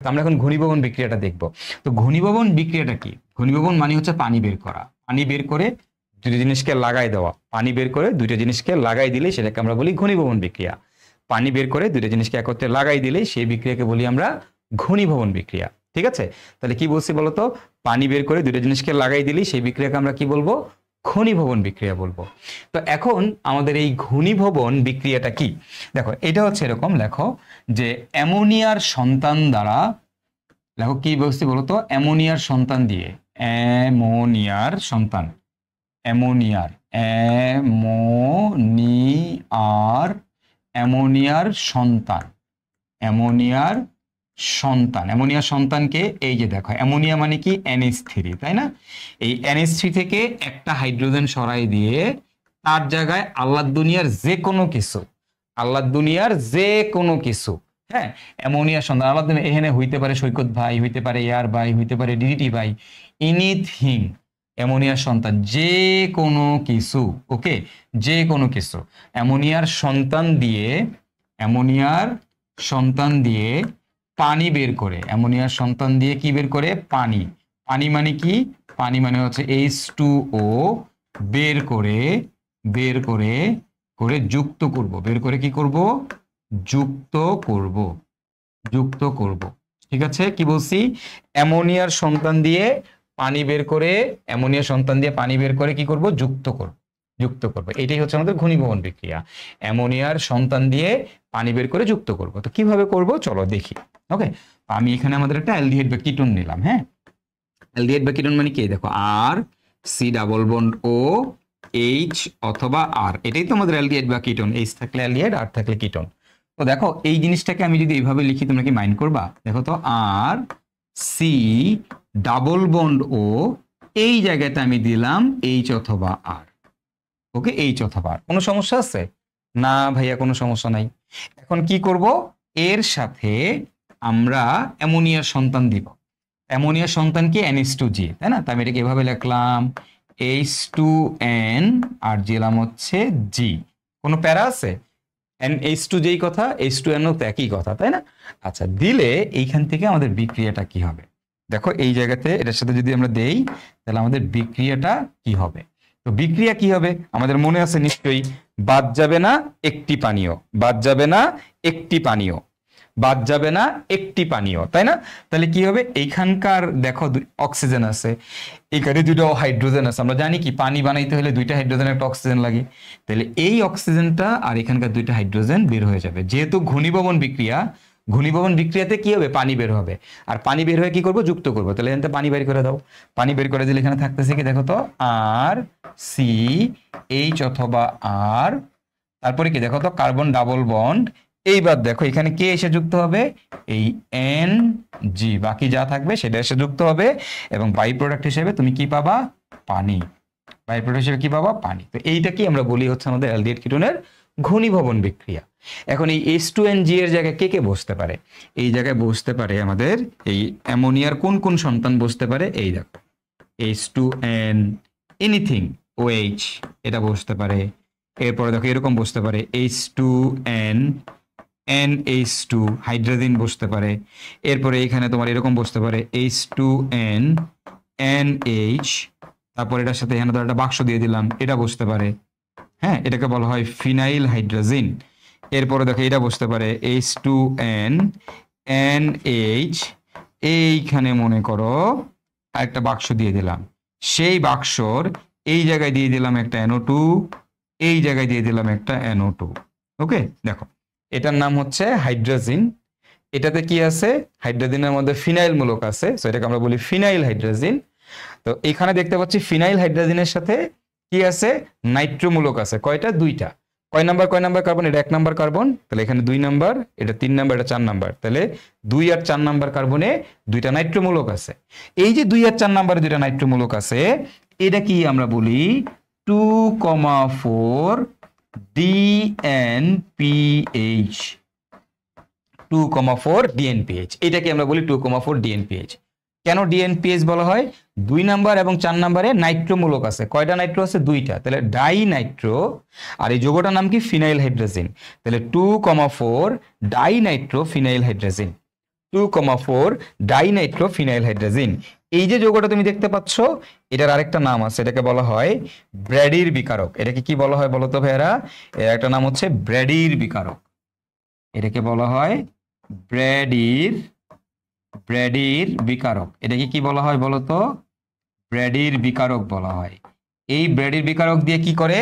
আমরা এখন ঘনীভবন বিক্রিয়াটা দেখব। তো ঘনীভবন বিক্রিয়াটা কি? ঘনীভবন মানে হচ্ছে পানি বের করা, পানি বের করে দুটো জিনিসকে লাগাই দেওয়া, পানি বের করে দুটো জিনিসকে লাগাই দিলে সেটাকে আমরা বলি ঘনীভবন বিক্রিয়া। পানি বের করে দুটো জিনিসকে একত্রে লাগাই দিলে সেই বিক্রিয়াকে বলি আমরা ঘনীভবন বিক্রিয়া। ঠিক আছে, তাহলে কি বলছি বলতো? পানি বের করে দুটো জিনিসকে লাগাই দিলে সেই বিক্রিয়াকে আমরা কি বলবো? ঘনীভবন বিক্রিয়া বলবো। তো এখন আমাদের এই ঘনীভবন বিক্রিয়াটা কি? দেখো এটা হচ্ছে এরকম, লেখো যে অ্যামোনিয়ার সন্তান দ্বারা, লেখো কি বলছি বলতো? অ্যামোনিয়ার সন্তান দিয়ে, অ্যামোনিয়ার সন্তান, অ্যামোনিয়ার অ্যামোনিয়ার অ্যামোনিয়ার সন্তান, অ্যামোনিয়ার সন্তান, অ্যামোনিয়ার সন্তানকে এই যে দেখো, অ্যামোনিয়া মানে কি? NH3, তাই না? এই NH3 থেকে একটা হাইড্রোজেন সরাই দিয়ে তার জায়গায় আল্লাহর দুনিয়ার যে কোনো কিছু, আল্লাহর দুনিয়ার যে কোনো কিছু, হ্যাঁ, অ্যামোনিয়ার সন্তান আল্লাহর দুনিয়া এখানে হইতে পারে সৈকত ভাই, হইতে পারে এয়ার ভাই, হইতে পারে ডিডিটি ভাই, এনিথিং, অ্যামোনিয়ার সন্তান যে কোনো কিছু, ওকে, যে কোনো কিছু অ্যামোনিয়ার সন্তান দিয়ে, অ্যামোনিয়ার সন্তান দিয়ে পানি বের করে, অ্যামোনিয়ার সন্তান দিয়ে কি বের করে? পানি। পানি মানে কি? পানি মানে হচ্ছে H2O বের করে, বের করে করে যুক্ত করব, বের করে কি করব? যুক্ত করব, যুক্ত করব। ঠিক আছে, কি বলছি? অ্যামোনিয়ার সন্তান দিয়ে পানি বের করে, অ্যামোনিয়ার সন্তান দিয়ে পানি বের করে কি করব? যুক্ত করব, যুক্ত করব। এটাই হচ্ছে আমাদের ঘনীভবন বিক্রিয়া। অ্যামোনিয়ার সন্তান দিয়ে পানি বের করে যুক্ত করব। তো কিভাবে করব চলো দেখি। ওকে, আমি এখানে আমাদের একটা অ্যালডিহাইড বা কিটোন নিলাম। হ্যাঁ, অ্যালডিহাইড বা কিটোন মানে কি? দেখো R C double bond O H অথবা আর, এটাই তো আমাদের অ্যালডিহাইড বা কিটোন। এইচ থাকলে অ্যালডিহাইড, আর থাকলে কিটোন। তো দেখো এই জিনিসটাকে আমি যদি এইভাবে লিখি তোমরা কি মাইন্ড করবা? দেখো তো, আর সি ডাবল বন্ড ও, এই জায়গাতে আমি দিলাম এইচ অথবা আর। ওকে, এইচ অথবা আর। কোনো সমস্যা আছে? না ভাইয়া, কোনো সমস্যা নাই। এখন কি করব? এর সাথে আমরা অ্যামোনিয়ার সন্তান দিব। অ্যামোনিয়ার সন্তান কি? NH2G, তাই না? তাই আমি এটাকে এভাবে লিখলাম H2N আর দিলাম হচ্ছে G। কোনো প্যারা আছে? H2 যেই কথা, H2N তো একই কথা, তাই না? আচ্ছা, দিলে এইখান থেকে আমাদের বিক্রিয়াটা কি হবে? দেখো এই জায়গাতে এটার সাথে যদি আমরা দেই তাহলে আমাদের বিক্রিয়াটা কি হবে? তো বিক্রিয়া কি হবে আমাদের মনে আছে নিশ্চয়ই? বাদ যাবে না একটি পানীয়, বাদ যাবে না একটি পানীয়, বাদ যাবে না একটি পানীয়, তাই না? তাহলে কি হবে? এইখানকার দেখো অক্সিজেন আছে, এখানে দুটো হাইড্রোজেন আছে। আমরা জানি কি পানি বানাইতে হলে দুইটা হাইড্রোজেন একটা অক্সিজেন লাগে। তাহলে এই অক্সিজেনটা আর এখানকার দুইটা হাইড্রোজেন বের হয়ে যাবে। যেহেতু ঘনীভবন বিক্রিয়া, ঘনীভবন বিক্রিয়াতে কি হবে? পানি বের হবে। আর পানি বের হয়ে কি করব? যুক্ত করব। তাহলে এখানে পানি বের করে দাও। পানি বের করে দিলে এখানে থাকতেছে কি? দেখো তো, আর সি এইচ অথবা আর, তারপরে কি? দেখো তো, কার্বন ডাবল বন্ড। এইবার দেখো এখানে কে এসে যুক্ত হবে? এই এন জি, বাকি যা থাকবে সেটা এসে যুক্ত হবে এবং বাই প্রোডাক্ট হিসেবে তুমি কি পাবা? পানি। বাই প্রোডাক্ট হিসেবে কি পাবা? পানি। তো এইটা কি আমরা বলি হচ্ছে আমাদের অ্যালডিহাইড কিটোনের ঘনীভবন বিক্রিয়া। এখন এই H2NG এর জায়গায় কে কে বসতে পারে? এই জায়গায় বসতে পারে আমাদের এই অ্যামোনিয়ার কোন কোন সন্তান বসতে পারে? এই দেখো, H2N এনিথিং, OH এটা বসতে পারে। এরপরে দেখো এরকম বসতে পারে H2N NH2 হাইড্রোজেন বসতে পারে। এরপরে এখানে তোমার এরকম বসতে পারে H2N NH, তারপর এটার সাথে এখানে একটা বাক্স দিয়ে দিলাম, এটা বসতে পারে। হ্যাঁ, এটাকে বলা হয় ফিনাইল হাইড্রোজেন। এরপরে দেখো এটা বসতে পারে H2N NH, এইখানে মনে করো আরেকটা বাক্স দিয়ে দিলাম, সেই বাক্সর এই জায়গায় দিয়ে দিলাম একটা NO2, এই জায়গায় দিয়ে দিলাম একটা NO2। ওকে, দেখো এটার নাম হচ্ছে হাইড্রোজেন। এটাতে কি আছে? হাইড্রোজেনের মধ্যে ফিনাইল মূলক আছে, সো এটাকে আমরা বলি ফিনাইল হাইড্রোজেন। তো এখানে দেখতে পাচ্ছি ফিনাইল হাইড্রোজেনের সাথে কি আছে? নাইট্রো মূলক আছে। কয়টা? দুইটা। কয় নাম্বার কয় নাম্বার কার্বন? এটা 1 নাম্বার কার্বন, তাহলে এখানে 2 নাম্বার, এটা 3 নাম্বার, এটা 4 নাম্বার, তাহলে 2 আর 4 নাম্বার কার্বনে দুইটা নাইট্রো মূলক আছে। এই যে 2 আর 4 নাম্বারে দুইটা নাইট্রো মূলক আছে, এটা কি আমরা বলি 2,4 DNPH, 2,4 DNPH। এটাকে আমরা বলি 2,4 DNPH। কেন ডিএনপিএইচ বলা হয়? 2 নাম্বার এবং 4 নাম্বারে নাইট্রো মূলক আছে। কয়টা নাইট্রো আছে? 2টা, তাহলে ডাই নাইট্রো। আর এই যৌগটার নাম কি? Phenyl hydrogen. তাহলে 2,4 die Nitro phenyl hydrogen. 2,4 dinitrophenyl hydrogen. এই যে যৌগটা তুমি দেখতে পাচ্ছ, এটার আরেকটা নাম আছে, এটাকে বলা হয় ব্র্যাডির বিকারক। এটাকে কি বলা হয় বলো তো ভাইয়ারা? এর একটা নাম হচ্ছে ব্র্যাডির বিকারক। এটাকে বলা হয় ব্র্যাডির বিকারক। এটাকে কি বলা হয় বলো তো? ব্র্যাডির বিকারক বলা হয়। এই ব্র্যাডির বিকারক দিয়ে কি করে?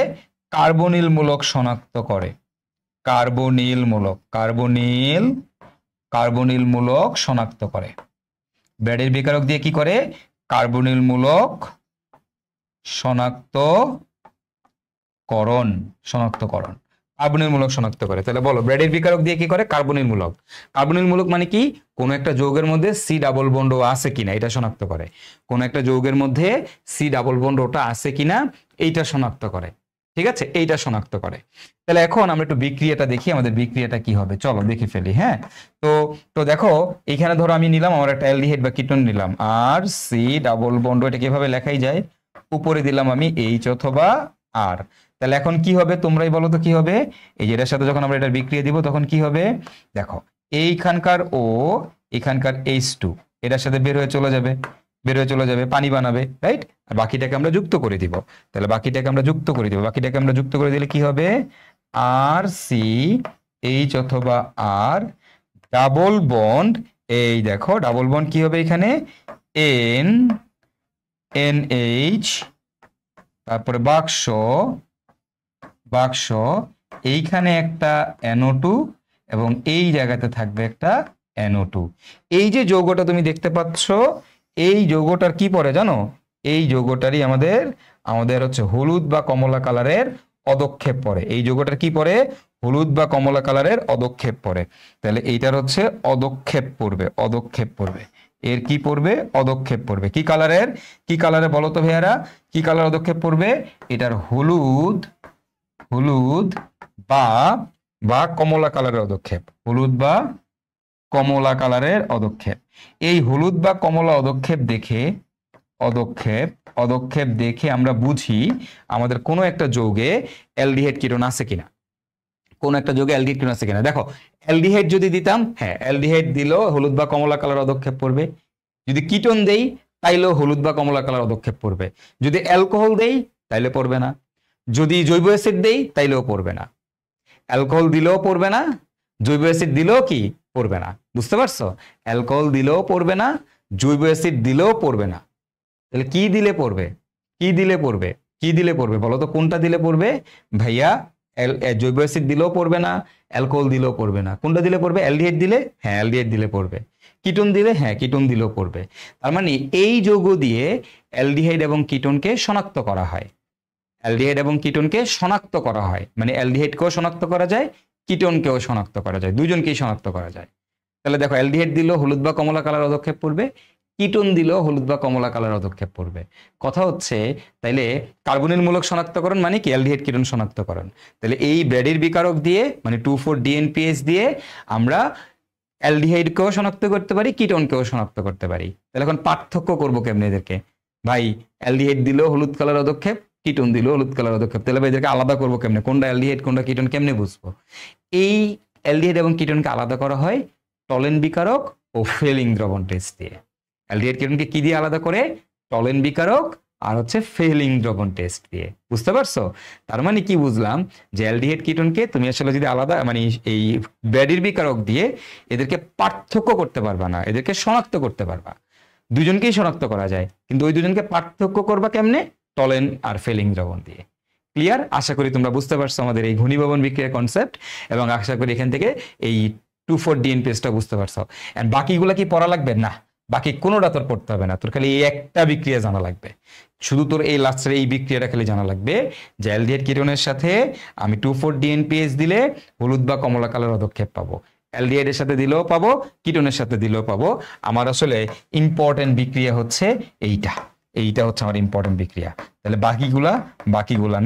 কার্বনিল মূলক শনাক্ত করে। কার্বনিল মূলক শনাক্ত করে। ব্র্যাডির বিকারক দিয়ে কি করে? কার্বনিল মূলক শনাক্তকরণ কার্বনিল মূলক শনাক্ত করে। তাহলে বলো, ব্র্যাডির বিকারক দিয়ে কি করে? কার্বনিল মূলক মানে কি? কোন একটা যৌগের মধ্যে সি ডাবল বন্ড আছে কিনা এটা শনাক্ত করে। কোন একটা যৌগের মধ্যে সি ডাবল বন্ড ওটা আছে কিনা এইটা শনাক্ত করে। ঠিক আছে, এইটা শনাক্ত করে। তাহলে এখন আমরা একটু বিক্রিয়াটা দেখি, আমাদের বিক্রিয়াটা কি হবে, চলো দেখে ফেলি। হ্যাঁ, তো দেখো এখানে ধরো আমি নিলাম আমার একটা অ্যালডিহাইড বা কিটোন নিলাম, আর সি ডাবল বন্ড, এটা কিভাবে লেখাই যায়, উপরে দিলাম আমি এইচ অথবা আর। তাহলে এখন কি হবে তোমরাই বলো তো কি হবে? এই যে এটার সাথে যখন আমরা এটার বিক্রিয়া দিব তখন কি হবে? দেখো, এইখানকার ও এখানকার H2 এটার সাথে বের হয়ে চলে যাবে, পানি বানাবে, রাইট? আর বাকিটাকে আমরা যুক্ত করে দিব। তাহলে বাকিটাকে আমরা যুক্ত করে দিলে কি হবে? আর সি এইচ অথবা আর ডাবল বন্ড, এই দেখো ডাবল বন্ড কি হবে এখানে? NH, তারপরে বাক্স, এইখানে একটা NO2 এবং এই জায়গাতে থাকবে একটা NO2। এই যে যৌগটা তুমি দেখতে পাচ্ছ, এই যৌগটার কি পড়ে জানো? এই যৌগটারই আমাদের হচ্ছে হলুদ বা কমলা কালারের অদক্ষেপ পড়ে। এই যৌগটার কি পড়ে? হলুদ বা কমলা কালারের অদক্ষেপ পড়ে। তাহলে এইটার হচ্ছে অদক্ষেপ পড়বে। এর কি পড়বে? অদক্ষেপ পড়বে। কি কালারে বলো তো ভাইয়ারা? কি কালার অদক্ষেপ পড়বে? এটার হলুদ বা কমলা কালারের অদক্ষেপ। এই হলুদ বা কমলা অদক্ষেপ দেখে আমরা বুঝি আমাদের কোনো একটা যৌগে অ্যালডিহাইড কিটোন আছে কিনা। দেখো, অ্যালডিহাইড যদি দিতাম, হ্যাঁ অ্যালডিহাইড দিলেও হলুদ বা কমলা কালার অদক্ষেপ পড়বে। যদি কিটোন দেই তাইলেও হলুদ বা কমলা কালার অদক্ষেপ পড়বে। যদি অ্যালকোহল দেই তাইলে পড়বে না। যদি জৈব অ্যাসিড দেই তাইলেও পড়বে না। অ্যালকোহল দিলেও পড়বে না, জৈব অ্যাসিড দিলেও কি পড়বে না। বুঝতে পারছো? অ্যালকোহল দিলেও পড়বে না, জৈব অ্যাসিড দিলেও পড়বে না। তাহলে কি দিলে পড়বে বলো তো? কোনটা দিলে পড়বে ভাইয়া? জৈব অ্যাসিড দিলেও পড়বে না, অ্যালকোহল দিলেও পড়বে না। কোনটা দিলে পড়বে? অ্যালডিহাইড দিলে? হ্যাঁ অ্যালডিহাইড দিলে পড়বে। কিটোন দিলে? হ্যাঁ কিটোন দিলেও পড়বে। তার মানে এই যৌগ দিয়ে অ্যালডিহাইড এবং কিটোনকে শনাক্ত করা হয়। মানে অ্যালডিহাইডকেও শনাক্ত করা যায়, কিটোনকেও শনাক্ত করা যায়, দুজনকেই শনাক্ত করা যায়। তাহলে দেখো, অ্যালডিহাইড দিলেও হলুদ বা কমলা কালার অদক্ষেপ পড়বে, কিটোন দিলেও হলুদ বা কমলা কালার অদক্ষেপ পড়বে। কথা হচ্ছে তাইলে কার্বনিল মূলক শনাক্তকরণ মানে কি? অ্যালডিহাইড কিটোন শনাক্তকরণ। তাহলে এই ব্র্যাডির বিকারক দিয়ে মানে 2,4-DNPS দিয়ে আমরা অ্যালডিহাইডকেও শনাক্ত করতে পারি, কিটোনকেও শনাক্ত করতে পারি। তাহলে এখন পার্থক্য করবো কেমনে এদেরকে? ভাই অ্যালডিহাইড দিলেও হলুদ কালার অদক্ষেপ, কিটোন দিলেও হলুদ কালার অদক্ষেপ। তাহলে ভাই এদেরকে আলাদা করবো কেমনে? কোনটা অ্যালডিহাইড কোনটা কিটোন কেমনে বুঝবো? এই অ্যালডিহাইড এবং কিটোনকে আলাদা করা হয় টলেন বিকারক ও ফেলিং দ্রবণ টেস্ট দিয়ে। অ্যালডিহাইড কিটোনকে কি দিয়ে আলাদা করে? টলেন বিকারক আর হচ্ছে ফেলিং দ্রবণ টেস্ট দিয়ে। বুঝতে পারছো? তার মানে কি বুঝলাম? যে অ্যালডিহাইড কিটোনকে তুমি আসলে যদি আলাদা মানে এই ব্র্যাডির বিকারক দিয়ে এদেরকে পার্থক্য করতে পারবা না, এদেরকে শনাক্ত করতে পারবা। দুজনকেই শনাক্ত করা যায়, কিন্তু ওই দুজনকে পার্থক্য করবা কেমনে? টলেন আর ফেলিং দ্রবণ দিয়ে। ক্লিয়ার? আশা করি তোমরা বুঝতে পারছো আমাদের এই ঘনীভবন বিক্রিয়ার কনসেপ্ট, এবং আশা করি এখান থেকে এই 2,4-DNPSটা বুঝতে পারছো। এন্ড বাকিগুলা কি পড়া লাগবে না? বাকি কোনোটা তোর পড়তে হবে না, তোর খালি এই একটা বিক্রিয়া জানা লাগবে। শুধু তোর এই লাস্টের এই বিক্রিয়াটা খালি জানা লাগবে যে অ্যালডিহাইড কিটোনের সাথে আমি 2,4-DNPS দিলে হলুদ বা কমলা কালার অদক্ষেপ পাবো, অ্যালডিহাইডের সাথে দিলেও পাবো, কিটোনের সাথে দিলেও পাবো। আমার আসলে ইম্পর্টেন্ট বিক্রিয়া হচ্ছে এইটা হচ্ছে আমার ইম্পর্টেন্ট বিক্রিয়া। তাহলে বাকিগুলা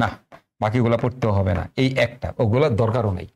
না, বাকিগুলা পড়তেও হবে না, এই একটা, ওগুলা দরকারও নেই।